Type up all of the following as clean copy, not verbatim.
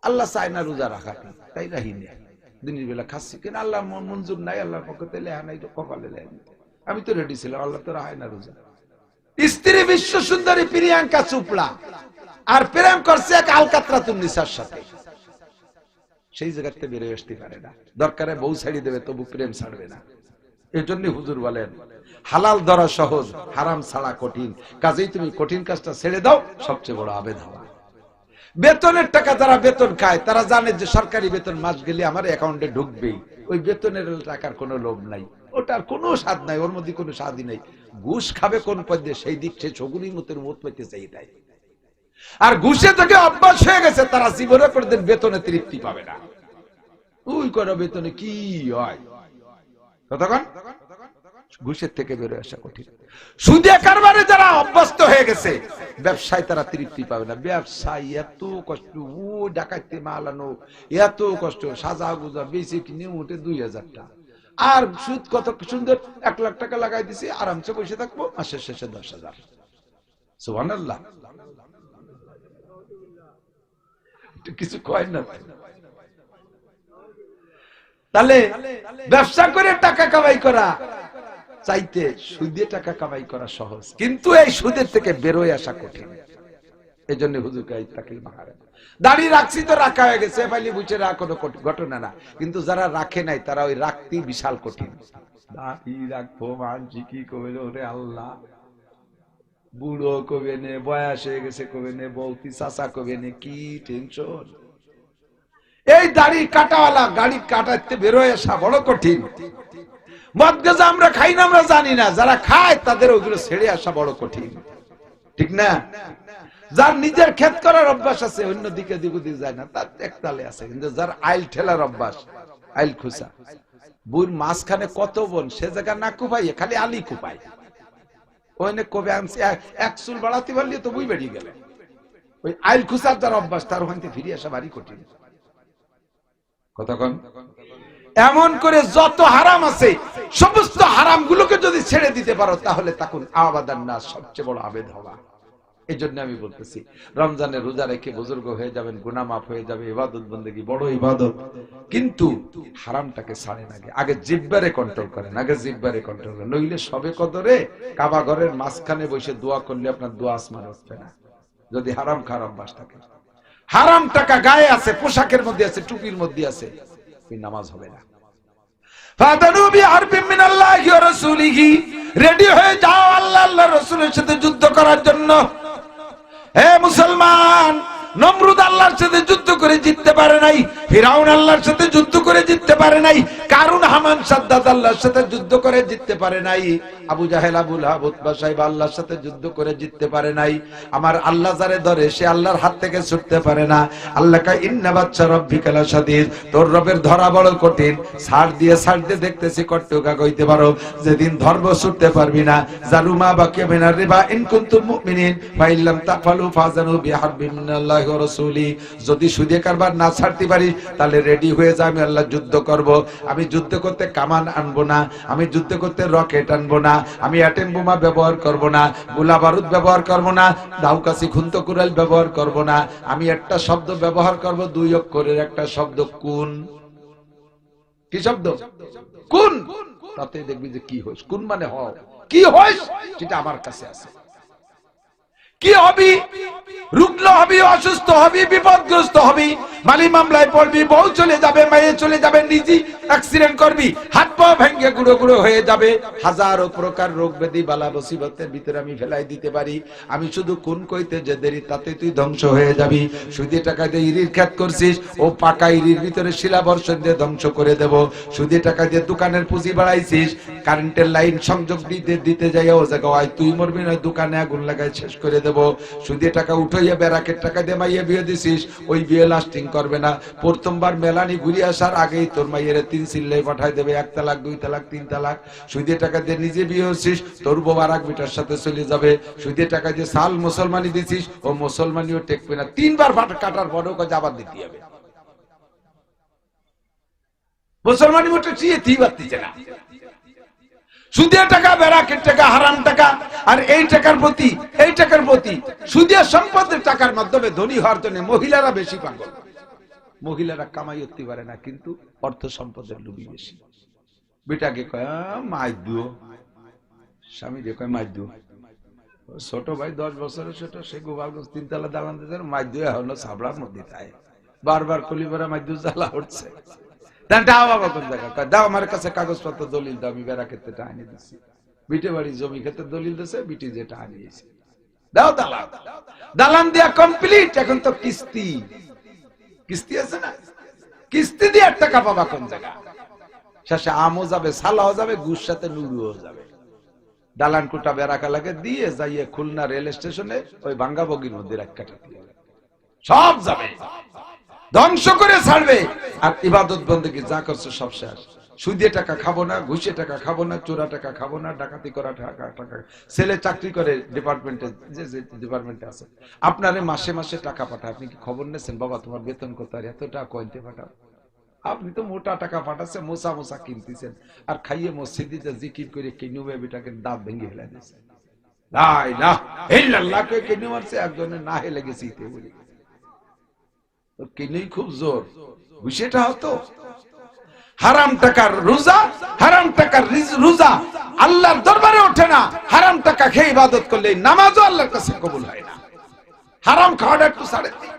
আল্লাহ চায় না রোজা রাখা, তাই রাখিনি, দিনের বেলা খাচ্ছি, কিন্তু আল্লাহ মঞ্জুর নাই, আল্লাহর পক্ষে লেহা নাই, কপালে লেহা। আমি তো রেডি ছিলাম, আল্লাহ তো রাখায় না রোজা। স্ত্রী বিশ্ব সুন্দরী প্রিয়াঙ্কা চোপড়া আর প্রেম করছে এক আলকাতরাতুন্নিসার সাথে, সেই জায়গাতে বেরোয় আসতে পারে না। দরকারে বউ ছাড়ি দেবে, তবু প্রেম ছাড়বে না। এই জন্য হুজুর বলেন হালাল ধরা সহজ, হারাম ছাড়া কঠিন। কাজেই তুমি কঠিন কাজটা ছেড়ে দাও, সবচেয়ে বড় আবেদ হওয়া। বেতনের টাকা যারা বেতন খায় তারা জানে যে সরকারি বেতন মাস গেলে আমার অ্যাকাউন্টে ঢুকবেই। ওই বেতনের টাকার কোনো লোভ নাই, ওটার কোনো স্বাদ নাই, ওর মধ্যে কোনো স্বাদই নাই। ঘুষ খাবে কোন পদ্মে, সেই দিক সে ছগুলির মতের মত পেতে চাই তাই। আর ঘুষে থেকে অভ্যাস হয়ে গেছে, তারা জীবনে কোনদিন বেতনে তৃপ্তি পাবে না। ওই করো বেতনে কি হয়, কতক্ষণ ঘুষের থেকে বেরোয় আসা কঠিন। সুদে কারবারে যারা অভ্যস্ত হয়ে গেছে, ব্যবসায় তারা তৃপ্তি পাবে না। ব্যবসায় এত কষ্ট, ও ডাকাইতে মালানো এত কষ্ট, সাজা গুজা বেশি কিনে উঠে 2000 টাকা, আর সুদ কত সুন্দর 1 লাখ টাকা লাগাই দিছি, আরামসে বসে থাকবো, মাসের শেষে 10,000। সুবহানাল্লাহ, কিছু কয় না। তাহলে ব্যবসা করে টাকা কামাই করা চাইতে সুদে টাকা কামাই করা সহজ, কিন্তু এই সুদের থেকে বেরোয় আসা কঠিন। এই জন্য হুজুর তাকে মারে। দাড়ি রাখছি তো রাখা হয়ে গেছে, ফাইলি বুঝে রাখা কোনো ঘটনা না, কিন্তু যারা রাখে নাই তারা ওই রাখতেই বিশাল কঠিন। দাড়ি রাখবো মানছি কি কবে, ওরে আল্লাহ, বুড়ো কবে নে, বয়স হয়ে গেছে কবে নে, বৌতি চাচা কবে নে, কি টেনশন। এই দাড়ি কাটাওয়ালা গাড়ি কাটাতে বেরোয় আসা বড় কঠিন। মদ গাঁজা আমরা খাই না, আমরা জানি না, যারা খায় তাদের ওগুলো ছেড়ে আসা বড় কঠিন, ঠিক না? যার নিজের ক্ষেত করার অভ্যাস আছে, অন্যদিকে দিকে যায় না, তার একতালে আছে। কিন্তু যার আইল ঠেলার অভ্যাস, আইল খুসা, বুর মাঝখানে কত বোন, সে জায়গা না কুপাইয়ে খালি আলি কুপাই, ওইনে কবে আনছে এক চুল বাড়াতে পারলে তো বই বেরিয়ে গেলে। ওই আইল খুসার যার অভ্যাস, তার ওখান থেকে ফিরে আসা ভারী কঠিন। কতক্ষণ এমন করে যত হারাম আছে, সমস্ত হারাম গুলোকে যদি ছেড়ে দিতে পারো, তাহলে তখন আবাদান না, সবচেয়ে বড় আবেদ হওয়া। এই জন্য আমি বলতেছি, রমজানের রোজা রেখে বুজুর্গ হয়ে যাবেন, গুনাহ মাফ হয়ে যাবে, ইবাদত বন্দেগী বড় ইবাদত, কিন্তু হারামটাকে ছাড়েন আগে। আগে জিহ্বারে কন্ট্রোল করেন, আগে জিহ্বারে কন্ট্রোল করেন, নইলে সবে কদরে কাবা ঘরের মাঝখানে বসে দোয়া করলে আপনার দোয়া আসমান উঠবে না, যদি হারাম খারাপ বাস থাকে। হারাম টাকা গায়ে আছে, পোশাকের মধ্যে আছে, টুপির মধ্যে আছে, ওই নামাজ হবে না। রেডি হয়ে যাও আল্লাহ আল্লাহ রাসূলের সাথে যুদ্ধ করার জন্য। হে মুসলমান, নমরুদ আল্লাহর সাথে যুদ্ধ করে জিততে পারে নাই, ফিরাউন আল্লাহর সাথে যুদ্ধ করে জিততে পারে নাই, কারুন হামান সাদ্দাত আল্লাহর সাথে যুদ্ধ করে জিততে পারে নাই, আবু জাহেল আবু লাহাব উতবা সাহেব আল্লাহর সাথে যুদ্ধ করে জিততে পারে নাই। আমার আল্লাহ যারে ধরে সে আল্লাহর হাত থেকে ছুটতে পারে না। আল্লাহ কয় ইন্না বাচ্চা রব্বিকা লাশাদীদ, তোর রবের ধরা বড় কঠিন। ছাড় দিয়ে দেখতেছি কট্টুকা কইতে পারো, যেদিন ধরব ছুটতে পারবি না। জারুমা বাকিয়া মিনার রিবা ইন কুনতুম মুমিনিন ফা ইল্লাম তাফালু ফাজানু বিহারবিন মিনাল্লাহি ওয়া রাসূলি। যদি সুদে কারবার না ছাড়তে পারি, তাহলে রেডি হয়ে যা, আমি আল্লাহ যুদ্ধ করব। আমি যুদ্ধ করতে কামান আনবো না, আমি যুদ্ধ করতে রকেট আনবো না, আমি অ্যাটম বোমা ব্যবহার করব না, গোলা বারুদ ব্যবহার করব না, দাউকাসি খুন্ত কুরাল ব্যবহার করব না। আমি একটা শব্দ ব্যবহার করব, 2 অক্ষরের একটা শব্দ, কুন। কি শব্দ? কুন। তাতে দেখবি যে কি হইস, কুন মানে হও, কি হইস সেটা আমার কাছে আছে। কি হবি? রুগ্ন হবি, অসুস্থ হবি, বিপদগ্রস্ত হবি, মালি মামলায় পড়বি, বউ চলে যাবে, মেয়ে চলে যাবে, নিজে অ্যাক্সিডেন্ট করবি, হাত পা ভেঙে গুঁড়ো গুঁড়ো হয়ে যাবে, হাজারো প্রকার রোগ ব্যাধি বালা মুসিবতের ভিতরে আমি ফেলাই দিতে পারি। আমি শুধু কোন কইতে যে দেরি, তাতে তুই ধ্বংস হয়ে যাবি। সুদে টাকা দিয়ে ইরির খেত করছিস, ও পাকা ইরির ভিতরে শিলা বর্ষণ দিয়ে ধ্বংস করে দেব। সুদে টাকা দিয়ে দোকানের পুঁজি বাড়াইছিস, কারেন্টের লাইন সংযোগ দিতে যাই ও জায়গায় তুই মরবি, নয় দোকানে আগুন লাগাই শেষ করে দেব। সুদে টাকা উঠাইয়া বেরাকের টাকা দিয়ে মাইয়ে বিয়ে দিছিস, ওই বিয়ে লাস্টিং করবে না। প্রথমবার মেলানি ঘুরে আসার আগেই তোর মাইয়ের 3 সিল্লাই পাঠাই দেবে, 1 তালাক 2 তালাক 3 তালাক। সুদে টাকা দিয়ে নিজে বিয়ে হচ্ছিস, তোর বউ আর এক বিটার সাথে চলে যাবে। সুদে টাকা দিয়ে সাল মুসলমানি দিছিস, ও মুসলমানিও টেকবে না, 3 বার কাটার পরেও কাজ আবার দিতে হবে। মুসলমানি মোটে চিয়ে দিচ্ছে না। সুদের টাকা, বেরাকের টাকা, হারাম টাকা, আর এই টাকার প্রতি সুদের সম্পদের টাকার মাধ্যমে ধনী হওয়ার জন্য মহিলারা বেশি পাগল। মহিলারা কামাই করতে পারে না, কিন্তু অর্থ সম্পদের লোভী বেশি। বেটাকে কয় মাই দিও, স্বামী রে কয় মাই দিও। ছোট ভাই 10 বছরের ছোট, সে গোপালগঞ্জ 3 তলা দালান দিতে মাই দিয়ে হলো সাবড়ার মধ্যে তাই বারবার কলিপাড়া মাই দিয়ে জ্বালা উঠছে। বাবা কোন জায়গা কয় দাও আমার কাছে কাগজপত্র দলিল দাও, আমি বেড়া ক্ষেত্রে আনি দিচ্ছি। বিটে বাড়ি জমি ক্ষেত্রে দলিল দিছে, বিটি যেটা আনিয়েছে দাও দালান। দালান দিয়া কমপ্লিট, এখন তো কিস্তি, কিস্তি আছে না, কিস্তি দিয়ে টাকা পাবা কোন জায়গা। শেষে আমও যাবে, সালাও যাবে, গুড় সাথে নুরুও যাবে। দালান কোটা বেড়াকা লাগে দিয়ে যাইয়ে খুলনা রেল স্টেশনে ওই ভাঙ্গা বগির মধ্যে রাখ কাটা সব যাবে, ধ্বংস করে ছাড়বে। আর ইবাদত বন্দেগী যা করছে সব শেষ। সুদে টাকা খাবো না, ঘুষে টাকা খাবো না, চোরা টাকা খাবো না, ডাকাতি করা টাকা। ছেলে চাকরি করে ডিপার্টমেন্টে, যে ডিপার্টমেন্টে আছে, আপনারে মাসে মাসে টাকা পাঠায়, আপনি কি খবর নিয়েছেন? বাবা তোমার বেতন কত, আর এত টাকা কইতে পাঠাও। আপনি তো মোটা টাকা পাঠাচ্ছে, মোসা মোসা কিনতেছেন, আর খাইয়ে মসজিদে জিকির করে কিনু বেবিটাকে দাঁত ভেঙে ফেলে দিয়েছে। লা ইলাহা ইল্লাল্লাহ কে কিনু মারছে, একজনের না হেলে গেছে ইতে বলি। তো কিনুই খুব জোর, ঘুষেটা হতো। হারাম টাকার রোজা, হারাম টাকার রোজা আল্লাহর দরবারে ওঠে না। হারাম টাকা খেয়ে ইবাদত করলে নামাজও আল্লাহর কাছে কবুল হয় না। হারাম খাওয়াটা একটু ছাড়ে দিন,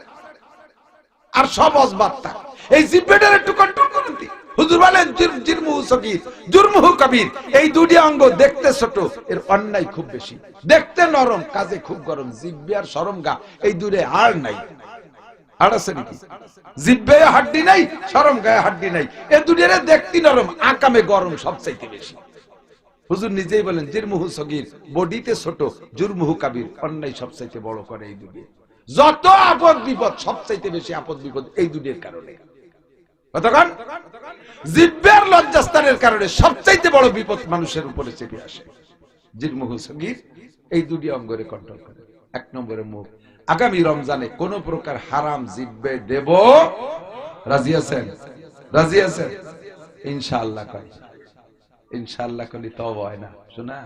আর সব অজবাত থাক। এই জিব্বেটার একটু কন্ট্রোল করুন। হুজুর বলেন জিরমুহু সগীর জুরমুহু কবির। এই দুটি অঙ্গ দেখতে ছোট, এর অন্যায় খুব বেশি। দেখতে নরম, কাজে খুব গরম। জিব্বে আর শরমগা এই দূরে আর নাই, আর আছে নাকি? জিব্বে হাড্ডি নাই, শরম গায়ে হাড্ডি নাই, এ দুটির দেখতে নরম, আকামে গরম সবচাইতে বেশি। হুজুর নিজেই বলেন জিরমুহু সগীর, বডিতে ছোট, জুরমুহু কবির, অন্যায় সবচাইতে বড় করে এই দুটি। যত আপদ বিপদ, সবচাইতে বেশি আপদ বিপদ এই দুটির কারণে। কতক্ষণ? জিব্বের লজ্জাস্থানের কারণে সবচাইতে বড় বিপদ মানুষের উপরে চেপে আসে। জিরমুহু সগীর, এই দুটি অঙ্গরে কন্ট্রোল করে। 1 নম্বরে মুখ। আগামী রমজানে কোন প্রকার হারাম জিব্বে দেব, রাজি আছেন? রাজি আছেন? ইনশাআল্লাহ কয়, ইনশাআল্লাহ কলি তওবা হয় না। শোনা,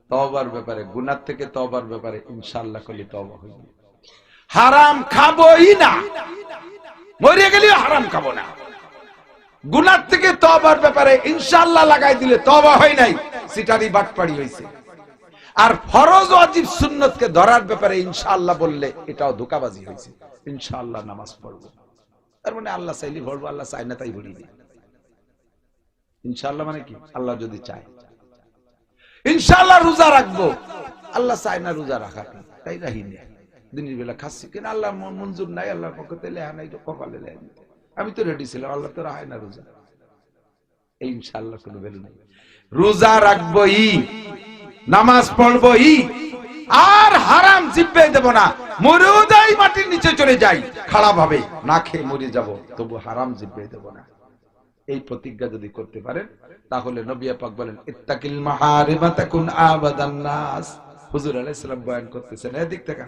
তওবার ব্যাপারে, গুনাহ থেকে তওবার ব্যাপারে ইনশাআল্লাহ কলি তওবা হইবে। হারাম খাবোই না, মরে গেলেও হারাম খাবো না। গুনাহ থেকে তওবার ব্যাপারে ইনশাআল্লাহ লাগাই দিলে তওবা হয় নাই, সিটারি বাটপাড়ি হইছে। আর ফরজ ওয়াজিব সুন্নতকে ধরার ব্যাপারে ইনশাআল্লাহ বললে এটাও ধোঁকাবাজি হয়েছে। ইনশাআল্লাহ নামাজ পড়বো, তার মানে আল্লাহ চাইলে পড়বো, আল্লাহ চায় না তাই পড়ি দিই। ইনশাআল্লাহ মানে কি? আল্লাহ যদি চায়। ইনশাআল্লাহ রোজা রাখবো, আল্লাহ চায় না রোজা রাখা, তাই রাখিনি। দিনের বেলা খাচ্ছি কিনা আল্লাহ মঞ্জুর নাই, আল্লাহর পক্ষ থেকে লেহা নাই, কপালে লেহা নাই। আমি তো রেডি ছিলাম, আল্লাহ তো রাখায় না রোজা। এই ইনশাআল্লাহ কোনো ভ্যালু নাই। রোজা রাখবোই, নামাজ পড়বই, আর হারাম জিব্বে দেব না। মরেও যাই, মাটির নিচে চলে যাই, খারাপ হবে, না খেয়ে মরে যাব, তবু হারাম জিব্বে দেব না। এই প্রতিজ্ঞা যদি করতে পারেন, তাহলে নবী পাক বলেন ইত্তাকিল মাহারিমা তাকুন আবাদান নাস। হুজুর আলাইহিস সালাম বয়ান করতেছেন, এদিক থেকে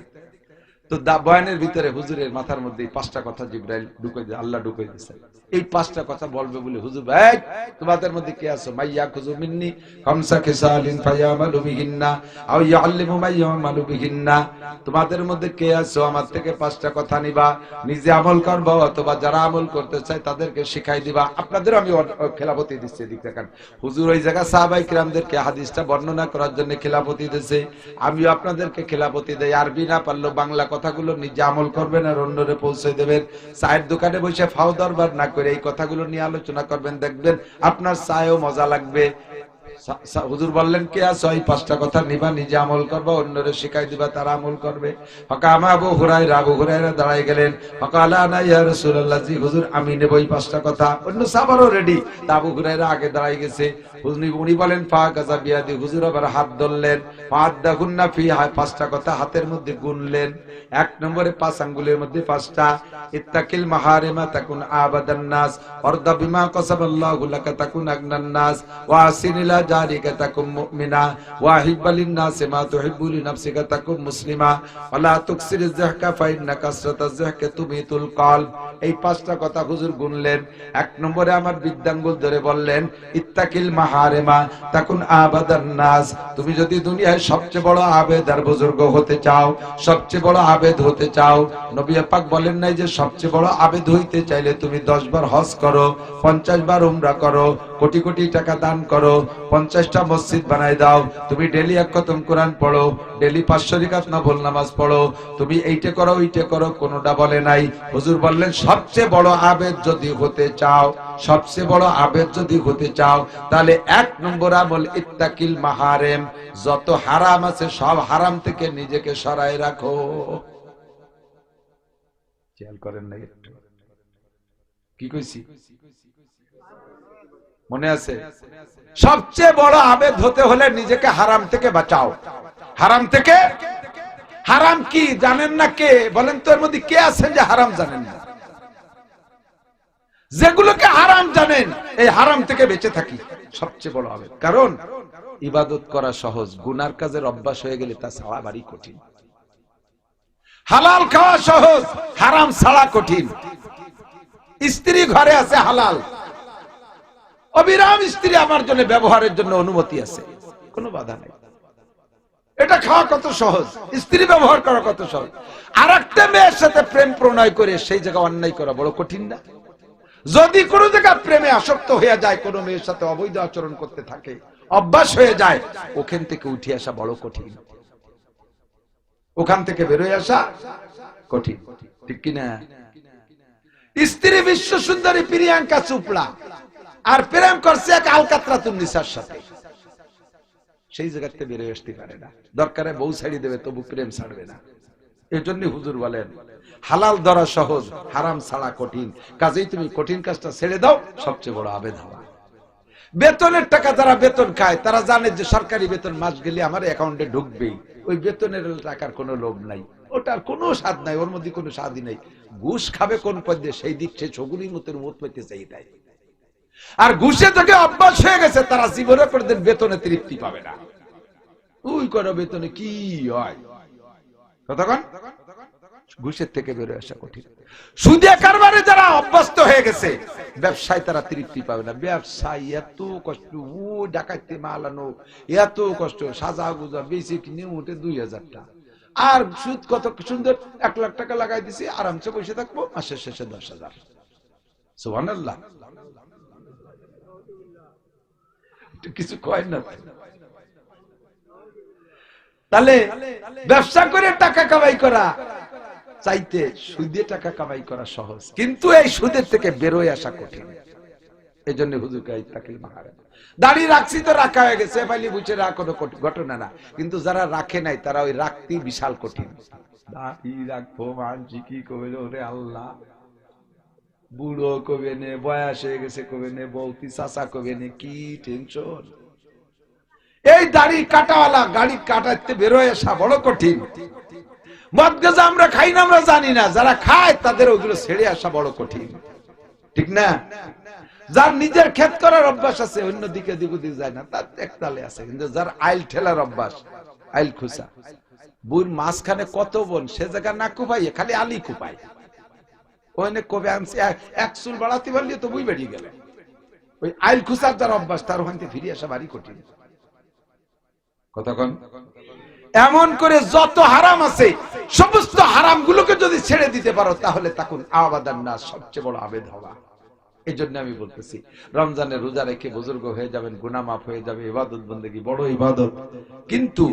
তো বয়ানের ভিতরে হুজুরের মাথার মধ্যে 5টা কথা জিবরাইল ঢুকাই দিয়ে, আল্লাহ ঢুকাই দিয়েছে। এই 5টা কথা বলবে বলে হুজুর ভাই তোমাদের মধ্যে কে আছো? মাইয়া খুজু মিন্নি খামসা খিসালিন ফায়ামালু বিহিন্না আও ইয়াল্লিমু মাইয়ামালু বিহিন্না। তোমাদের মধ্যে কে আছো আমার থেকে 5টা কথা নিবা, নিজে আমল করবা, অথবা যারা আমল করতে চায় তাদেরকে শিখাই দিবা। আপনাদের আমি খেলাফতি দিচ্ছি। এদিক দেখেন, হুজুর ওই জায়গা সাহাবায়ে কিরামদেরকে হাদিসটা বর্ণনা করার জন্য খেলাফতি দিয়েছে, আমিও আপনাদেরকে খেলাফতি দেই। আরবি না পারলেও বাংলা কথাগুলো নিজে আমল করবেন আর অন্যরে পৌঁছে দেবেন। চায়ের দোকানে বসে ফাও দরবার না করে এই কথাগুলো নিয়ে আলোচনা করবেন, দেখবেন আপনার চায়েও মজা লাগবে। হুজুর বললেন কে আছো? এই 5টা কথা নিবা, নিজে আমল করবা, অন্যরে শিখাই দিবা, তারা আমল করবে। ফাকামা আবু হুরায়রা দাঁড়াই গেলেন। ফাকালা আনা ইয়া রাসূলুল্লাহ, জি হুজুর আমি নেব এই 5টা কথা। অন্য সাহাবারও রেডি, আবু হুরায়রা আগে দাঁড়াই গেছে। উনি বলেন ফা গাজা বিয়াদি, হুজুর আবার হাত ধরলেন। ফাদাহুন্না ফি, 5টা কথা হাতের মধ্যে গুনলেন। 1 নম্বরে 5 আঙ্গুলের মধ্যে 5টা। ইত্তাকিল মাহারিমা তাকুন আবাদান নাস ওয়ারদা বিমা কাসাবাল্লাহু লাকা তাকুন আগনান নাস ওয়া আসিন ইলা জারিকা তাকুম মুমিনা ওয়া আহিব্বা লিন-নাসি মা তুহিব্বু লিনাফসিকা তাকুম মুসলিমা ওয়া লা তুকসিরিজ যাহকা ফাইন্না কাসরাতাজ যাহকা তুমিতুল কলব। এই পাঁচটা কথা হুজুর গুনলেন। এক নম্বরে আমার বৃদ্ধাঙ্গুল ধরে বললেন ইত্তাকিল মাহারিমা তাকুন আবাদান নাস। তুমি যদি দুনিয়ায় সবচেয়ে বড় আবেদ আর বুজুর্গ হতে চাও, সবচেয়ে বড় আবেদ হতে চাও, নবী পাক বলেন নাই যে সবচেয়ে বড় আবেদ হইতে চাইলে তুমি 10 বার হজ করো, 50 বার উমরা করো, কোটি কোটি টাকা দান করো, 50টা মসজিদ বানায় দাও, তুমি ডেলি এক খতম কোরআন পড়ো, ডেলি 500 রাকাত নফল নামাজ পড়ো, তুমি এইটা করো ওইটা করো, কোনোটা বলে নাই। হুজুর বললেন সবচেয়ে বড় আবেদ যদি হতে চাও, সবচেয়ে বড় আবেদ যদি হতে চাও, তাহলে 1 নম্বর আমল ইত্তাকিল মাহারিম। যত হারাম আছে সব হারাম থেকে নিজেকে সরায় রাখো। খেয়াল করেন না একটু কি কইছি? মনে আছে? সবচেয়ে বড় আবেদ হতে হলে নিজেকে হারাম থেকে বাঁচাও। হারাম থেকে, হারাম কি জানেন না কে? বলেন তো এর মধ্যে কে আছেন যে হারাম জানেন না? যেগুলোকে হারাম জানেন এই হারাম থেকে বেঁচে থাকি সবচেয়ে বড় আবেদ। কারণ ইবাদত করা সহজ, গুনার কাজের অভ্যাস হয়ে গেলে তা ছাড়া বাড়ি কঠিন। হালাল খাওয়া সহজ, হারাম ছাড়া কঠিন। স্ত্রী ঘরে আছে হালাল, অবিরাম স্ত্রী আমার জন্য ব্যবহারের জন্য অনুমতি আছে, কোনো বাধা নেই, এটা খাওয়া কত সহজ, স্ত্রী ব্যবহার করা কত সহজ। আর একটা মেয়ের সাথে প্রেম প্রণয় করে সেই জায়গায় অন্যায় করা বড় কঠিন না? যদি কোনো জায়গায় প্রেমে আসক্ত হয়ে যায়, কোনো মেয়ের সাথে অবৈধ আচরণ করতে থাকে, অভ্যাস হয়ে যায়, ওখান থেকে উঠে আসা বড় কঠিন, ওখান থেকে বেরোয় আসা কঠিন, ঠিক কিনা? স্ত্রী বিশ্ব সুন্দরী প্রিয়াঙ্কা চোপড়া আর প্রেম করছে এক আলকাতরাতুন্নিসার সাথে, সেই জায়গাতে বেরোয় আসতে পারে না। দরকারে বউ ছাড়ি দেবে তবু প্রেম ছাড়বে না। এই জন্য হুজুর বলেন হালাল ধরা সহজ, হারাম ছাড়া কঠিন। কাজেই তুমি কঠিন কাজটা ছেড়ে দাও, সবচেয়ে বড় আবেদ হওয়া। বেতনের টাকা যারা বেতন খায় তারা জানে যে সরকারি বেতন মাস গেলে আমার অ্যাকাউন্টে ঢুকবেই, ওই বেতনের টাকার কোনো লোভ নাই, ওটার কোনো স্বাদ নাই, ওর মধ্যে কোনো স্বাদই নাই। ঘুষ খাবে কোন পদ্মে সেই দিক সে ছগুলির মতের মত পেতে চাই তাই। আর ঘুষে থেকে অভ্যাস হয়ে গেছে, তারা জীবনে কোনদিন বেতনে তৃপ্তি পাবে না। ওই কোনো বেতনে কি হয় কতক্ষণ? ঘুষের থেকে বেরোয় আসা কঠিন। সুদে কারবারে যারা অভ্যস্ত হয়ে গেছে, ব্যবসায় তারা তৃপ্তি পাবে না। ব্যবসায় এত কষ্ট, ও ডাকাইতে মাল আনো, এত কষ্ট, সাজা গুজা বেশি কিনে উঠে 2000 টাকা, আর সুদ কত সুন্দর 1 লাখ টাকা লাগাই দিছি, আরামসে বসে থাকবো, মাসের শেষে 10,000। সুবহানাল্লাহ। কিছু কয় না। তাহলে ব্যবসা করে টাকা কামাই করা চাইতে সুদে টাকা কামাই করা সহজ, কিন্তু এই সুদের থেকে বেরোয় আসা কঠিন। এই জন্য হুজুরকে ইত্তাকিল মাহারিম। দাড়ি রাখছি তো রাখা হয়ে গেছে, পাইলে বুঝে রাখ কোনো ঘটনা না, কিন্তু যারা রাখে নাই তারা ওই রাখতেই বিশাল কঠিন। দাড়ি রাখবো মানছি কি কবে রে আল্লাহ, বুড়ো কবে নে, বয়স হয়ে গেছে কবে নে, বৌতি চাচা কবে নে, কি টেনশন। এই দাড়ি কাটাওয়ালা গাড়ি কাটাতে বেরোয় আসা বড় কঠিন। মদ গাঁজা আমরা খাই না, আমরা জানি না, যারা খায় তাদের ওগুলো ছেড়ে আসা বড় কঠিন, ঠিক না? যার নিজের ক্ষেত করার অভ্যাস আছে, অন্যদিকে দিকে যায় না, তার একতালে আছে। কিন্তু যার আইল ঠেলার অভ্যাস, আইল খুসা, বুর মাঝখানে কত বোন, সে জায়গা না কুপাইয়ে খালি আলি কুপাই, ওখানে কবে আনছে 1 চুল বাড়াতে পারলে তো বই বেরিয়ে গেলে। ওই আইল খুসার যার অভ্যাস, তার ওখান থেকে ফিরে আসা ভারী কঠিন। কতক্ষণ? এমন করে যত হারাম আছে সমস্ত হারাম গুলোকে যদি ছেড়ে দিতে পারো, তাহলে তখন আবাদান নাস, সবচেয়ে বড় আবেদ হওয়া। এই জন্য আমি বলতেছি, রমজানের রোজা রেখে বুজুর্গ হয়ে যাবেন, গুনাহ মাফ হয়ে যাবে, ইবাদত বন্দেগী বড় ইবাদত, কিন্তু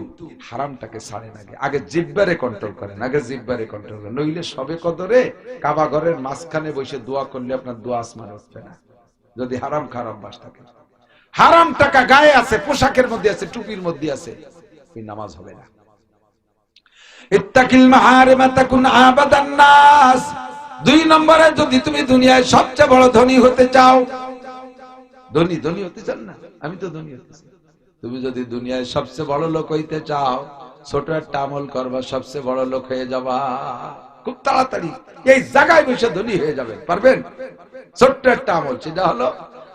হারামটাকে ছাড়েন আগে। আগে জিহ্বারে কন্ট্রোল করেন, আগে জিহ্বারে কন্ট্রোল করেন, নইলে সবে কদরে কাবা ঘরের মাঝখানে বসে দোয়া করলে আপনার দোয়া আসমানে উঠবে না, যদি হারাম খারাপ বাস থাকে। হারাম টাকা গায়ে আছে, পোশাকের মধ্যে আছে, টুপির মধ্যে আছে, এই নামাজ হবে না। ইত্তাকিল মাহারিমা তাকুন আবাদান নাস। 2 নম্বরে, যদি তুমি দুনিয়ায় সবচেয়ে বড় ধনী হতে চাও, ধনী হতে চান না, আমি তো ধনী হতে চাই। তুমি যদি দুনিয়ায় সবচেয়ে বড় লোক হইতে চাও, ছোট একটা আমল করবা, সবচেয়ে বড় লোক হয়ে যাবা খুব তাড়াতাড়ি। এই জায়গায় বসে ধনী হয়ে যাবেন, পারবেন? ছোট্ট একটা আমল, সেটা হলো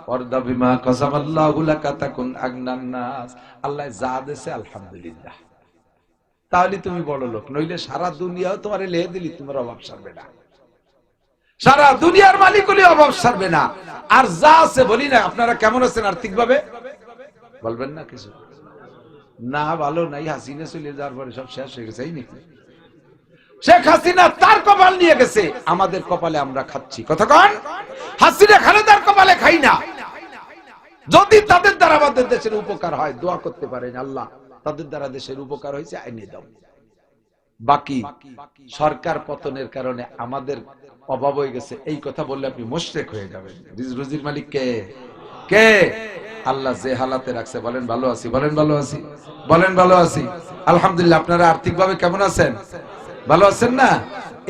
ওয়ারদা বিমা কাসামাল্লাহু লাকা তাকুন আগনান নাস। আল্লাহ যা দেছে আলহামদুলিল্লাহ, তাহলে তুমি বড় লোক, নইলে সারা দুনিয়াও তোমারে লেহে দিলি তোমার অভাব সারবে না, সারা দুনিয়ার মালিক হলে অভাব সারবে না। আর যা আছে বলি না, আপনারা কেমন আছেন আর্থিক ভাবে বলবেন না কিছু? না ভালো নাই, হাসিনা চলে যাওয়ার পরে সব শেষ হয়ে গেছে। এই নাকি শেখ হাসিনা তার কপাল নিয়ে গেছে, আমাদের কপালে আমরা খাচ্ছি। কথা কন, হাসিনা খালেদার কপালে খাই না। যদি তাদের দ্বারা আমাদের দেশের উপকার হয় দোয়া করতে পারেন, আল্লাহ তাদের দ্বারা দেশের উপকার হয়েছে আইনে দাও। বাকি সরকার পতনের কারণে আমাদের অভাব হয়ে গেছে, এই কথা বললে আপনি মুশরিক হয়ে যাবেন। রুজির মালিক কে? কে? আল্লাহ যে হালাতে রাখছে, বলেন ভালো আছি, বলেন ভালো আছি, বলেন ভালো আছি। আলহামদুলিল্লাহ। আপনারা আর্থিক ভাবে কেমন আছেন? ভালো আছেন না?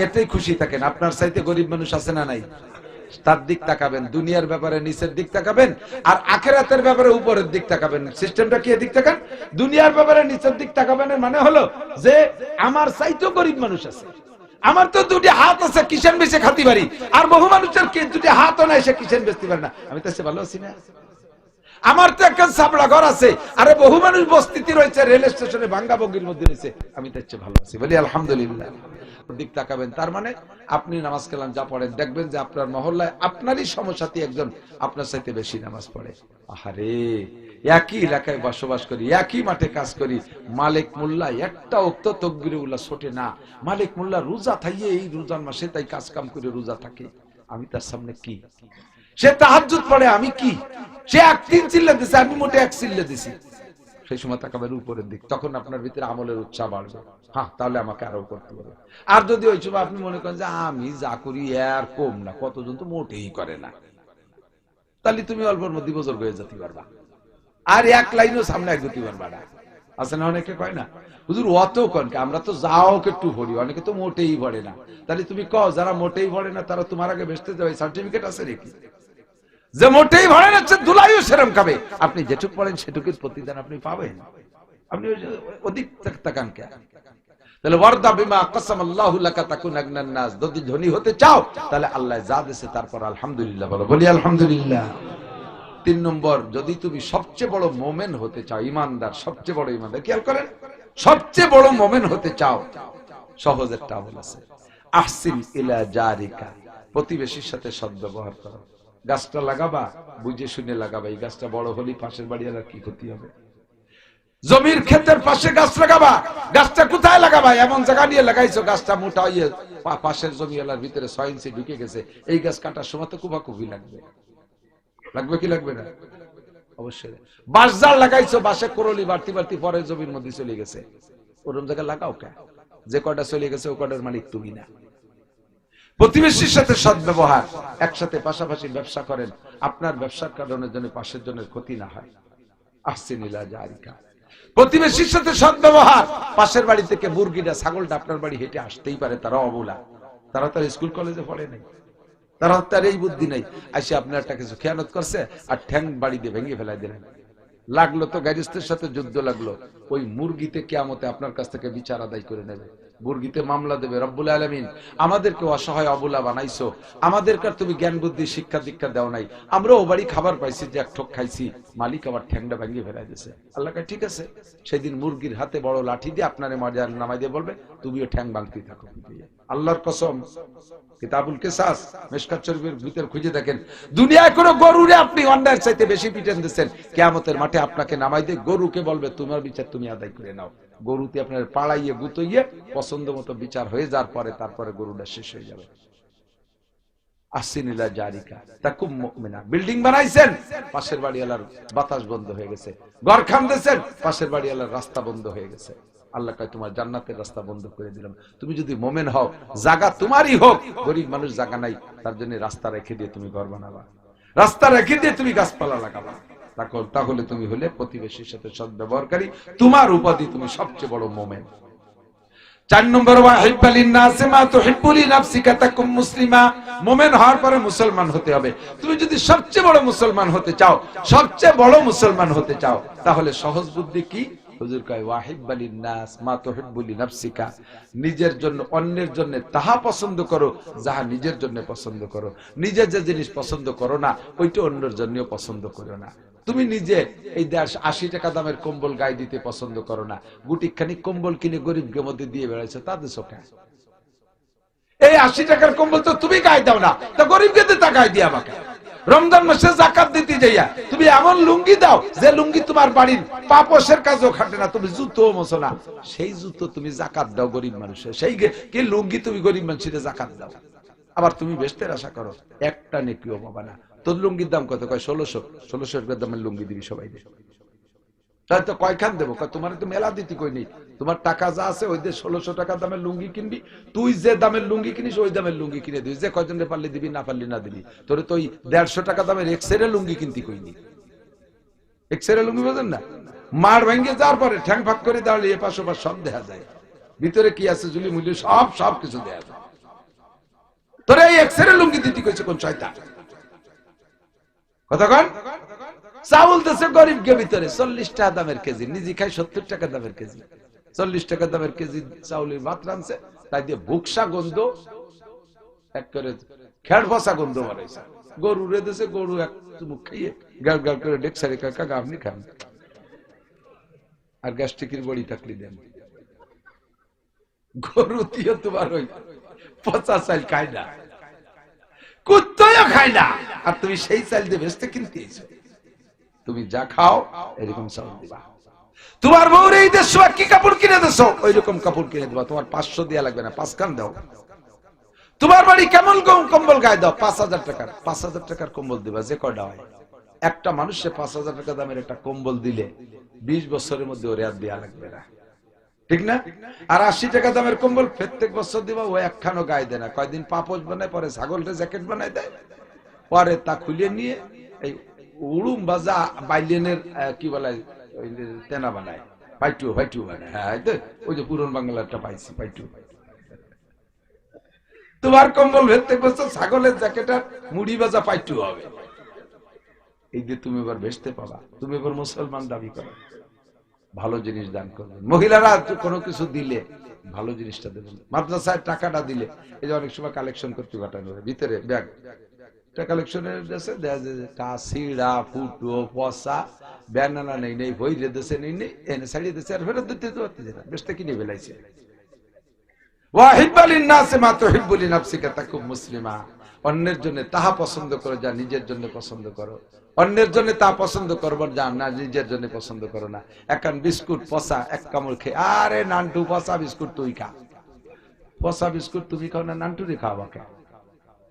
এতেই খুশি থাকেন। আপনার চাইতে গরিব মানুষ আছে না নাই? তার দিক তাকাবেন। দুনিয়ার ব্যাপারে নিচের দিক তাকাবেন, আর আখিরাতের ব্যাপারে উপরের দিক তাকাবেন। সিস্টেমটা কি? এদিক তাকান। দুনিয়ার ব্যাপারে নিচের দিক তাকাবেন মানে হলো যে আমার চাইতেও গরিব মানুষ আছে, আমার তো দুটি হাত আছে, কিষেন বেচে খাতি পারি, আর বহু মানুষের দুটি হাতও নাই, সে কিষেন বেচতে পারে না। আমি তো ভালো আছি না? আমার তো একটা সাবড়া ঘর আছে, আরে বহু মানুষ বস্তিতে রয়েছে, রেল স্টেশনে ভাঙ্গা বগির মধ্যে রয়েছে, আমি তো ভালো আছি। বলি আলহামদুলিল্লাহ। দিক তাকাবেন, তার মানে আপনি নামাজ কালাম যা পড়েন দেখবেন যে আপনার মহল্লায় আপনারই সমসাথী একজন আপনার চাইতে বেশি নামাজ পড়ে। আহারে, একই এলাকায় বসবাস করি, একই মাঠে কাজ করি, মালিক মোল্লা একটা উক্ত তকবিরে উল্লাহ ছোটে না। মালিক মোল্লা রোজা থাইয়ে এই রোজার মাসে তাই কাজ কাম করে রোজা থাকে, আমি তার সামনে কি? সে তাহাজ্জুদ পড়ে, আমি কি? সে এক তিন চিল্লা দিছে, আমি মোটে এক চিল্লা দিছি। সেই সময় তাকাবেন উপরের দিক, তখন আপনার ভিতরে আমলের উৎসাহ বাড়বে। হ্যাঁ, তাহলে আমাকে আরো করতে হবে। আর যদি ওই সময় আপনি মনে করেন যে আমি যা করি আর কম না, কতজন তো মোটেই করে না, তাহলে তুমি অল্পের মধ্যে বুজুর্গ হয়ে যেতে পারবা, আর এক লাইনও সামনে এগোতে পারবা না। আছে না? অনেকে কয় না হুজুর অত কন, আমরা তো যাও একটু পড়ি, অনেকে তো মোটেই পড়ে না। তাহলে তুমি কও যারা মোটেই পড়ে না তারা তোমার আগে বেসতে যাবে, সার্টিফিকেট আছে নাকি? যে মোটেই পড়ে না দুলাইও সেরম খাবে। আপনি যেটুক পড়েন সেটুকুর প্রতিদান আপনি পাবেন। আপনি অধিক তাকান কে? তাহলে ওয়ারদা বিমা কাসামাল্লাহু লাকা তাকুন আগনান নাস। যদি ধনী হতে চাও তাহলে আল্লাহ যা দিয়েছে তারপর আলহামদুলিল্লাহ বলো। বলি আলহামদুলিল্লাহ। 3 নম্বর, যদি তুমি সবচেয়ে বড় মুমিন হতে চাও, ইমানদার, সবচেয়ে বড় ইমানদার, খেয়াল করেন, সবচেয়ে বড় মুমিন হতে চাও, সহজ একটা আমল আছে। আহসিন ইলা জারিকা, প্রতিবেশীর সাথে সদ্ব্যবহার করো। গাছটা লাগাবা, বুঝে শুনে লাগাবা। এই গাছটা বড় হলে পাশের বাড়িওয়ালার কি ক্ষতি হবে? জমির ক্ষেতের পাশে গাছ লাগাবা, গাছটা কোথায় লাগাবা? এমন জায়গা নিয়ে লাগাইছো গাছটা মোটা হয়ে পাশের জমিওয়ালার ভিতরে 6 ইঞ্চি ঢুকে গেছে, এই গাছ কাটার সময় তো কুবাকুবি লাগবে। লাগবে কি লাগবে না? অবশ্যই। বাঁশ জাল লাগাইছো, বাঁশে করলি বাড়তি বাড়তি পরের জমির মধ্যে চলে গেছে, ওরকম জায়গায় লাগাও কে? যে কয়টা চলে গেছে ও কয়টার মালিক তুমি না। প্রতিবেশীর সাথে সদ্ব্যবহার, একসাথে পাশাপাশি ব্যবসা করেন, আপনার ব্যবসার কারণে যেন পাশের জনের ক্ষতি না হয়। আহসিন ইলা জারিকা, প্রতিবেশীর সাথে সদ্ব্যবহার। পাশের বাড়ি থেকে মুরগিটা ছাগলটা আপনার বাড়ি হেঁটে আসতেই পারে, তারা অবলা, তারা তার স্কুল কলেজে পড়ে নাই, তারা তার এই বুদ্ধি নাই, আসে আপনার একটা কিছু খেয়ানত করছে আর ঠ্যাং বাড়ি দিয়ে ভেঙে ফেলাই দিলেন। লাগলো তো গ্যারিস্টের সাথে যুদ্ধ লাগলো, ওই মুরগিতে কিয়ামতে আপনার কাছ থেকে বিচার আদায় করে নেবে, মুরগিতে মামলা দেবে। রব্বুল আলামিন আমাদেরকে অসহায় অবলা বানাইছো, আমাদেরকে তুমি জ্ঞান বুদ্ধি শিক্ষা দীক্ষা দাও নাই, আমরা ও বাড়ি খাবার পাইছি যে এক ঠোক খাইছি, মালিক আমার ঠ্যাংটা ভেঙে ফেলাই দিয়েছে। আল্লাহ কয় ঠিক আছে, সেদিন মুরগির হাতে বড় লাঠি দিয়ে আপনারে মর্যাদা নামাই দিয়ে বলবে তুমিও ঠ্যাং ভাঙতে থাকো। আল্লাহর কসম, কিতাবুল কিসাস মিশকাত শরীফের ভিতর খুঁজে দেখেন, দুনিয়ায় কোনো গরুরে আপনি অন্যায়ের চাইতে বেশি পিটেন দিচ্ছেন, কিয়ামতের মাঠে আপনাকে নামাই দিয়ে গরুকে বলবে তোমার বিচার তুমি আদায় করে নাও। গরুতে আপনার পাড়াইয়ে গুতইয়ে পছন্দ মতো বিচার হয়ে যাওয়ার পরে তারপরে গরুটা শেষ হয়ে যাবে। আসিনিলা জারিকা তাকুম মুমিনা, বিল্ডিং বানাইছেন, পাশের বাড়িওয়ালার বাতাস বন্ধ হয়ে গেছে, ঘর খান্দেছেন, পাশের বাড়িওয়ালার রাস্তা বন্ধ হয়ে গেছে। আল্লাহ কয় তোমার জান্নাতের রাস্তা বন্ধ করে দিলাম। তুমি যদি মুমিন হও, জায়গা তোমারই হোক, গরিব মানুষ জায়গা নাই, তার জন্য রাস্তা রেখে দিয়ে তুমি ঘর বানাবা, রাস্তা রেখে দিয়ে তুমি গাছপালা লাগাবা, তাহলে তুমি হলে প্রতিবেশীর সাথে সদ্ব্যবহারকারী, তোমার উপাধি তুমি সবচেয়ে বড় মুমিন। 4 নম্বর, ওয়াহিব্বালিন নাসি মা তুহিব্বু লিনাফসিকা তাকুম মুসলিমা, মুমিন হওয়ার পরে মুসলমান হতে হবে। তুমি যদি সবচেয়ে বড় মুসলমান হতে চাও, সবচেয়ে বড় মুসলমান হতে চাও, তাহলে সহজ বুদ্ধি কি? হুজুর কয় ওয়াহিব্বালিন নাস মা তুহিব্বু লিনাফসিকা, নিজের জন্য অন্যের জন্য তাহা পছন্দ করো যাহা নিজের জন্য পছন্দ করো। নিজে যে জিনিস পছন্দ করো না ওইটা অন্যের জন্যও পছন্দ করো না। তুমি নিজে এই 80 টাকা দামের কম্বল গায়ে দিতে পছন্দ করো না, গুটিখানি কম্বল কিনে গরিবকে মধ্যে দিয়ে বেড়াইছো, তাদের চোখে এই 80 টাকার কম্বল তো তুমি গায়ে দাও না, তা গরিবকে তা গায়ে দিয়ে আমাকে। রমজান মাসে জাকাত দিতে যাইয়া তুমি এমন লুঙ্গি দাও যে লুঙ্গি তোমার বাড়ির পাপসের কাজও খাটে না, তুমি জুতো মোছো না, সেই জুতো তুমি জাকাত দাও গরিব মানুষের, সেই কি লুঙ্গি তুমি গরিব মানুষের জাকাত দাও। আবার তুমি বেস্টের আশা করো, একটা নেকিও পাবা না। তোর লুঙ্গির দাম কত? কয় 1600 টাকার দামের লুঙ্গি দিবি সবাই দে। তাই তো কয়খান দেবো? তোমার তো মেলা দিতে কই নেই, তোমার টাকা যা আছে ওই দিয়ে 1600 টাকা দামের লুঙ্গি কিনবি, তুই যে দামের লুঙ্গি কিনিস ওই দামের লুঙ্গি কিনে দিবি, যে কয়জনে পারলে দিবি, না পারলে না দিবি। তোরে তো ওই 150 টাকা দামের এক্সের লুঙ্গি কিনতে কই নি। এক্সের লুঙ্গি বোঝেন না? মার ভেঙে যাওয়ার পরে ঠ্যাং ফাঁক করে দাঁড়িয়ে এপাশ ওপাশ সব দেখা যায়, ভিতরে কি আছে জুলি মুলি সব কিছু দেখা যায়। তোরে এই এক্সের লুঙ্গি দিতে কইছে কোন শয়তান? কথা কন। চাউল দেশে গরিবকে ভিতরে 40 টাকা দামের কেজি, নিজে খাই 70 টাকা দামের কেজি, 40 টাকা দামের কেজি চাউলের ভাত রাঁধছে, তাই দিয়ে ভুকসা গন্ধ, এক করে খেড় ফসা গন্ধ বাড়াইছে। গরু রে দেশে গরু এক চুমুক খাইয়ে গাল গাল করে ডেকসারে কাকা আপনি খান, আর গ্যাস্ট্রিকের বড়ি থাকলে দেন। গরু দিয়ে তোমার ওই পচা চাল খায় না, কুত্তও খায় না, আর তুমি সেই চাল দিয়ে বেচতে কিনতে এসো। তুমি যা খাও এরকম চাউল দিবা। তোমার বউর এই দেশ কি কাপড় কিনে দেছো ওই রকম কাপড় কিনে দিবা। তোমার 500 দেয়া লাগবে না, 5 খান দাও। তোমার বাড়ি কেমন কম্বল গায়ে দাও, 5000 টাকার, 5000 টাকার কম্বল দিবা, যে কয়টা হয়। একটা মানুষে 5000 টাকা দামের একটা কম্বল দিলে 20 বছরের মধ্যে ওরে আর দেয়া লাগবে না, ঠিক না? আর 80 টাকা দামের কম্বল প্রত্যেক বছর দিবা, ও একখানো গায়ে দেয় না, কয়দিন পাপোশ বানায়, পরে ছাগলটা জ্যাকেট বানায় দেয়, পরে তা খুলে নিয়ে এই উড়ুম বাজা বাইলেনের কি বলে তেনা বানায়, পাইটু বানায়। হ্যাঁ ওই যে পুরন বাংলাটা পাইছি, পাইটু। তোমার কম্বল প্রত্যেক বছর ছাগলের জ্যাকেট আর মুড়ি বাজা পাইটু হবে। এই যে তুমি এবার বেচতে পাবা, তুমি এবার মুসলমান দাবি করো, ভালো জিনিস দান করবেন। মহিলারা কোনো কিছু দিলে ভালো জিনিসটা দেবেন। মাদ্রাসায় টাকাটা দিলে, এই যে অনেক সময় কালেকশন করতে পাঠানো ভিতরে ব্যাগ কালেকশনের দেশে দেখা যায় সিড়া ফুটো পচা ব্যানানা নেই বই রে দেশে নেই এনে ছাড়িয়ে দেশে আর ফেরত দিতে পারতে না, বেশটা কিনে ফেলাইছে। ওয়াহিব্বালিন নাস মা তুহিব্বু লিনাফসিকা তাকুম মুসলিমা, অন্যের জন্য তাহা পছন্দ করো যা নিজের জন্য পছন্দ করো। অন্যের জন্য তা পছন্দ করবো যা না নিজের জন্য পছন্দ করো না। এখন বিস্কুট পচা এক কামড় খেয়ে, আরে নান্টু পচা বিস্কুট তুই খা, পচা বিস্কুট তুমি খাও না, নান্টুরে খাওয়া কে?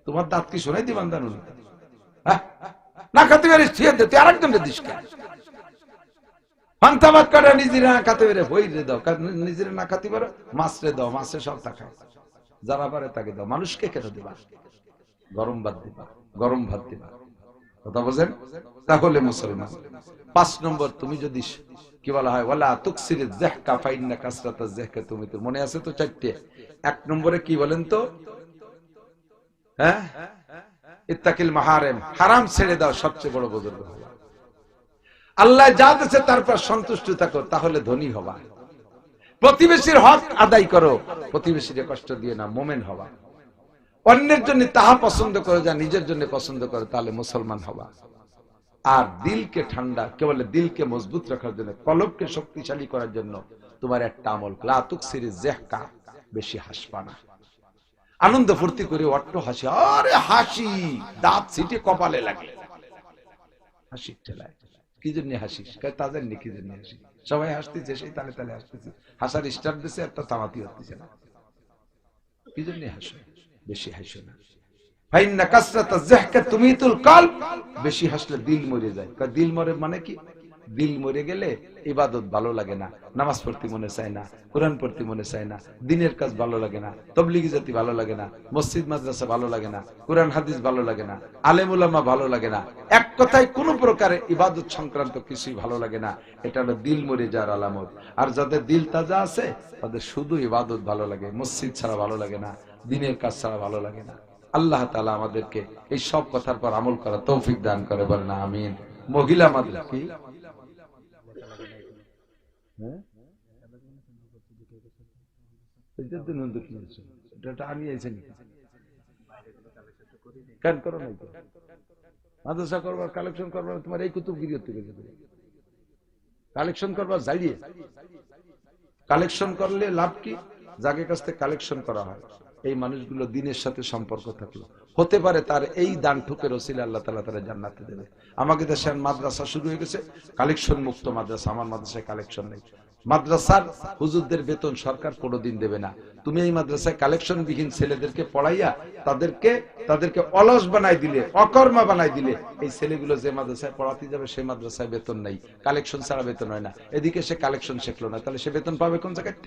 তোমার দাঁত কি শোনাই দিবান জানো না? খাতে পারিস ঠিক আছে, তুই আরেকজনকে দিস কেন? পান্তাবাদ করে নিজেরা না খাতে পারে বই রে দাও, নিজেরা না খাতে পারো মাছরে দাও, মাছে সব তা খায়, যারা পারে তাকে দাও। মানুষকে কেন দিবা? গরম ভাত দিবা, গরম ভাত দিবা, কথা বোঝেন? তাহলে মুসলমান। 5 নম্বর, তুমি যদি কি বলা হয় ওয়ালা তুকসিরিজ যাহকা ফাইন্না কাসরাতাজ যাহকা, তুমি তো মনে আছে তো 4টে। 1 নম্বরে কি বলেন তো? হ্যাঁ, ইত্তাকিল মাহারিম, হারাম ছেড়ে দাও, সবচেয়ে বড় বুজুর্গ হওয়া। আল্লাহ যা দিয়েছে তারপর সন্তুষ্ট থাকো, তাহলে ধনী হবা। প্রতিবেশীর হক আদায় করো, প্রতিবেশীকে কষ্ট দিয়ে না, মুমিন হবা। অন্যের জন্য তাহা পছন্দ করো যা নিজের জন্য পছন্দ করো, তাহলে মুসলমান হবা। আর দিলকে ঠান্ডা, কেবল দিলকে মজবুত রাখার জন্য, কলবকে শক্তিশালী করার জন্য তোমার একটা আমল, লা তুকসিরিজ যাহকা, বেশি হাসবা না। আনন্দ ফুর্তি করে অট্ট হাসি, আরে হাসি দাঁত সিটে কপালে লাগে, হাসি ঠেলায়। কি জন্য হাসিস? তাদের নেই কি জন্য হাসি? সবাই হাসতেছে, সেই তালে তালে হাসতেছে, হাসার স্টার্ট দিচ্ছে, একটা তামাতি হতেছে না, কি জন্য হাসো? বেশি হাসো না। ফাইন্না কাসরাতাজ যাহকা তুমিতুল কলব, বেশি হাসলে দিল মরে যায়। দিল মরে মানে কি? দিল মরে গেলে ইবাদত ভালো লাগে না, নামাজ পড়তে মনে চায় না, কোরআন পড়তে মনে চায় না, দিনের কাজ ভালো লাগে না, তাবলীগী জাতি ভালো লাগে না, মসজিদ মাদ্রাসা ভালো লাগে না, কোরআন হাদিস ভালো লাগে না, আলেম উলামা ভালো লাগে না, এক কথায় কোন প্রকারে ইবাদত সংক্রান্ত কিছুই ভালো লাগে না। এটা হলো দিল মরে যাওয়ার আলামত। আর যাদের দিল তাজা আছে তাদের শুধু ইবাদত ভালো লাগে, মসজিদ ছাড়া ভালো লাগে না, দিনের কাজ ছাড়া ভালো লাগে না। আল্লাহ তাআলা আমাদেরকে এই সব কথার পর আমল করার তৌফিক দান করে, বলেন আমিন। মহিলা মাদ্রাসা কি হ্যাঁ এটা তো নন্দ কি আছে এটা আনি আইছেন কেন করো নাই মাদ্রাসা করবার কালেকশন করবার তোমার এই কুতুবগিরি হতে গেছে কালেকশন করবার যাইয়ে কালেকশন করলে লাভ কি যাকে কাছ থেকে কালেকশন করা হয় এই মানুষগুলো দিনের সাথে সম্পর্ক থাকলো হতে পারে তার এই দান ঠুকের ওসিলা আল্লাহ তাআলা তারা জান্নাতে দেবে আমাকে দেশে মাদ্রাসা শুরু হয়ে গেছে কালেকশন মুক্ত মাদ্রাসা আমার মাদ্রাসায় কালেকশন নেই মাদ্রাসার হুজুরদের বেতন সরকার কোনোদিন দেবে না তুমি এই মাদ্রাসায় কালেকশন বিহীন ছেলেদেরকে পড়াইয়া তাদেরকে অলস বানাই দিলে অকর্মা বানাই দিলে এই ছেলেগুলো যে মাদ্রাসায় পড়াতে যাবে সেই মাদ্রাসায় বেতন নেই কালেকশন ছাড়া বেতন হয় না এদিকে সে কালেকশন শিখলো না তাহলে সে বেতন পাবে কোন জায়গায়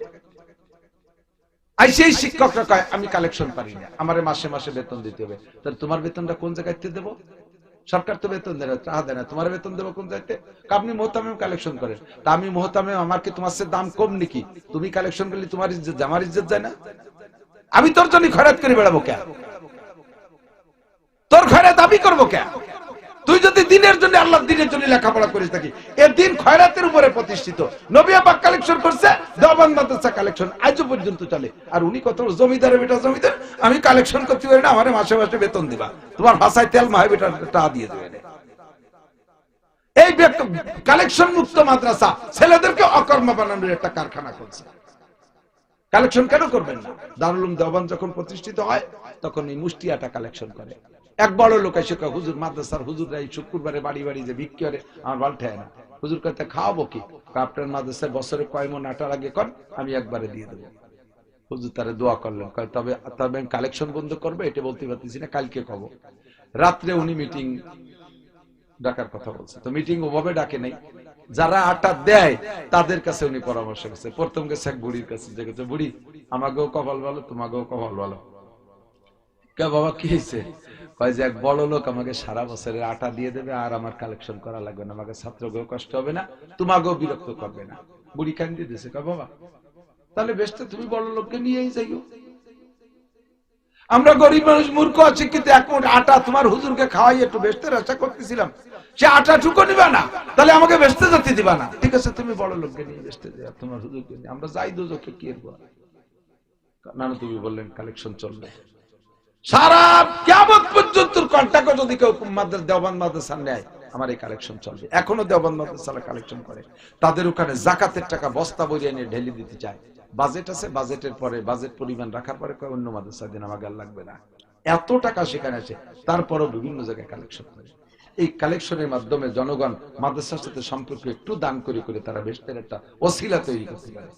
সেই শিক্ষকরা কয় আমি কালেকশন পারি না আমারে মাসে মাসে বেতন দিতে হবে তাহলে তোমার বেতনটা কোন জায়গায় দেবো সরকার তো বেতন দেয় না টাকা দেয় না তোমার বেতন দেবো কোন জায়গাতে আপনি মোহতামিম কালেকশন করেন তা আমি মোহতামিম আমার কি তোমার তোমার দাম কম নাকি তুমি কালেকশন করলে তোমার ইজ্জত আমার ইজ্জত যায় না আমি তোর জন্য খয়রাত করে বেড়াবো কেন তোর খয়রাত আমি করবো কেন তুই যদি দিনের জন্য আল্লাহর দিনের জন্য লেখাপড়া করিস থাকি এর দিন খয়রাতের উপরে প্রতিষ্ঠিত নবী পাক কালেকশন করছে দেওবন্দ মাদ্রাসা কালেকশন আজও পর্যন্ত চলে আর উনি কত জমিদারের বেটা জমিদার আমি কালেকশন করতে পারি না আমারে মাসে মাসে বেতন দিবা তোমার ভাষায় তেল মাহে বেটা টাকা দিয়ে দেবে এই কালেকশন মুক্ত মাদ্রাসা ছেলেদেরকে অকর্মা বানানোর একটা কারখানা করছে কালেকশন কেন করবেন না দারুল উলুম দেওবন্দ যখন প্রতিষ্ঠিত হয় তখন এই মুষ্টিয়াটা কালেকশন করে এক বড় লোক এসে হুজুর মাদ্রাসার হুজুররা এই শুক্রবারে বাড়ি বাড়ি যে বিক্রি করে আমার বাল ঠেয় না হুজুর কইতে খাওয়াবো কি আপনার মাদ্রাসায় বছরে কয় মণ আটা লাগে কন আমি একবারে দিয়ে দেবো হুজুর তারে দোয়া করলেন তবে তবে আমি কালেকশন বন্ধ করবো এটা বলতে পারতেছি না কালকে কব রাত্রে উনি মিটিং ডাকার কথা বলছে তো মিটিং ওভাবে ডাকে নাই যারা আটা দেয় তাদের কাছে উনি পরামর্শ করছে প্রথম গেছে এক বুড়ির কাছে যে গেছে বুড়ি আমাকেও কপাল ভালো তোমাকেও কপাল ভালো কে বাবা কি হয়েছে কয় যে এক বড় লোক আমাকে সারা বছরের আটা দিয়ে দেবে আর আমার কালেকশন করা লাগবে না আমাকে ছাত্রকেও কষ্ট হবে না তোমাকেও বিরক্ত করবে না বুড়ি কান দিয়ে দিয়েছে কয় বাবা তাহলে বেশ তো তুমি বড় লোককে নিয়েই যাইও আমরা গরিব মানুষ মূর্খ আছি কিন্তু এক মুঠ আটা তোমার হুজুরকে খাওয়াই একটু বেচতে আশা করতেছিলাম সে আটা টুকু নিবা না তাহলে আমাকে বেচতে যেতে দিবা না ঠিক আছে তুমি বড় লোককে নিয়ে বেচতে যাও তোমার হুজুরকে নিয়ে আমরা যাই দুজকে কি করবো না তুমি বললেন কালেকশন চলবে সারা কিয়ামত পর্যন্ত কন্টাক্ট যদি কেউ মাদ্রাসা দেওবন্দ মাদ্রাসা নেয় আমার এই কালেকশন চলবে এখনো দেওবন্দ মাদ্রাসারা কালেকশন করে তাদের ওখানে যাকাতের টাকা বস্তা বইয়ে নিয়ে ঢেলে দিতে চায় বাজেট আছে বাজেটের পরে বাজেট পরিমাণ রাখার পরে অন্য মাদ্রাসা দিন আমাকে আর লাগবে না এত টাকা সেখানে আছে তারপরও বিভিন্ন জায়গায় কালেকশন করে এই কালেকশনের মাধ্যমে জনগণ মাদ্রাসার সাথে সম্পর্ক একটু দান করে করে তারা বেশতের একটা ওসিলা তৈরি করতে পারে